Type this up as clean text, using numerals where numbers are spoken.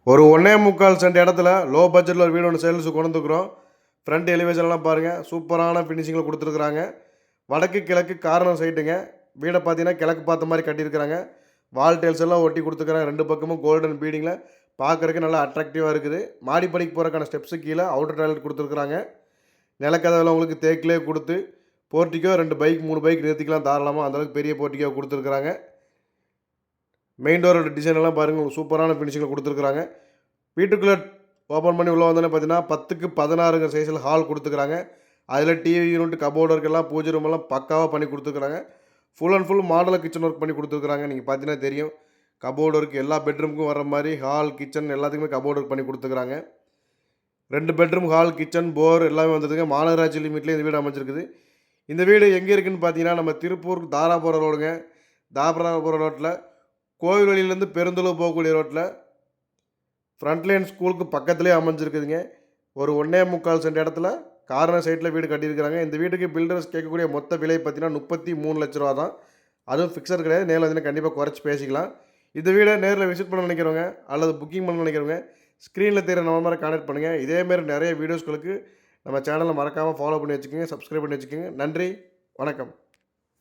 ஒரு 1.25 சென்ட் இடத்துல லோ பட்ஜெட்டில் ஒரு வீடு ஒன்று சேல்ஸுக்கு கொண்டு வந்துக்கிறோம். ஃப்ரண்ட் எலிவேஷன்லாம் பாருங்கள், சூப்பரான ஃபினிஷிங்கில் கொடுத்துருக்குறாங்க. வடக்கு கிழக்கு கார்னர் சைட்டுங்க. வீடை பார்த்தீங்கன்னா கிழக்கு பார்த்த மாதிரி கட்டியிருக்கிறாங்க. வால் டைல்ஸ் எல்லாம் ஒட்டி கொடுத்துருக்குறாங்க. ரெண்டு பக்கமும் கோல்டன் பீடிங்கில் பார்க்குறதுக்கு நல்லா அட்ராக்டிவாக இருக்குது. மாடிப்படிக்கு போகிறக்கான ஸ்டெப்ஸு கீழே அவுட்டர் டாய்லெட் கொடுத்துருக்குறாங்க. நிலக்கதவில் உங்களுக்கு தேக்கிலே கொடுத்து போர்ட்டிக்கோ 2 பைக் 3 பைக் நிறுத்திக்கலாம் தாராளமாக. அந்தளவுக்கு பெரிய போர்ட்டிக்கோ கொடுத்துருக்குறாங்க. மெயின் டோரோட டிசைன் எல்லாம் பாருங்கள், சூப்பரான ஃபினிஷிங்கில் கொடுத்துருக்குறாங்க. வீட்டுக்குள்ளே ஓப்பன் பண்ணி உள்ளே வந்தோன்னே பார்த்தீங்கன்னா 10க்கு 16 சைஸில் ஹால் கொடுத்துருக்குறாங்க. அதில் டிவி யூனிட், கபோர்டு ஒர்க்கெல்லாம், பூஜை ரூம் எல்லாம் பக்காவாக பண்ணி கொடுத்துருக்குறாங்க. ஃபுல் அண்ட் ஃபுல் மாடலில் கிச்சன் ஒர்க் பண்ணி கொடுத்துருக்குறாங்க. நீங்கள் பார்த்தீங்கன்னா தெரியும், கபோர்டு ஒர்க் எல்லா பெட்ரூமுக்கும் வர மாதிரி ஹால், கிச்சன் எல்லாத்துக்குமே கபோர்டு ஒர்க் பண்ணி கொடுத்துருக்குறாங்க. 2 பெட்ரூம், ஹால், கிச்சன், போர் எல்லாமே வந்துருதுங்க. மாநகராட்சி லிமிட்லேயே இந்த வீடு அமைஞ்சிருக்குது. இந்த வீடு எங்கே இருக்குதுன்னு பார்த்தீங்கன்னா, நம்ம திருப்பூர் தாராபுரம் ரோடுங்க. தாராபுரம் ரோட்டில் கோவில் வழியிலேருந்து பெருந்தளவு போகக்கூடிய ரோட்டில் ஃப்ரண்ட்லைன் ஸ்கூலுக்கு பக்கத்துலேயே அமைஞ்சிருக்குதுங்க. ஒரு 1.25 சென்ட் இடத்துல கார்னர் சைட்டில் வீடு கட்டியிருக்கிறாங்க. இந்த வீட்டுக்கு பில்டர்ஸ் கேட்கக்கூடிய மொத்த விலை பார்த்தீங்கன்னா 33 லட்ச ரூபா தான். அதுவும் ஃபிக்ஸட் கிடையாது. நேரில் வந்து கண்டிப்பாக குறைச்சி பேசிக்கலாம். இந்த வீடை நேரில் விசிட் பண்ண நினைக்கிறவங்க அல்லது புக்கிங் பண்ண நினைக்கிறவங்க ஸ்க்ரீனில் தெரிகிற நம்பரை கான்டாக்ட் பண்ணுங்கள். இதேமாரி நிறைய வீடியோஸ்களுக்கு நம்ம சேனலை மறக்காமல் ஃபாலோ பண்ணி வச்சுக்கோங்க, சப்ஸ்கிரைப் பண்ணி வச்சுக்கோங்க. நன்றி, வணக்கம்.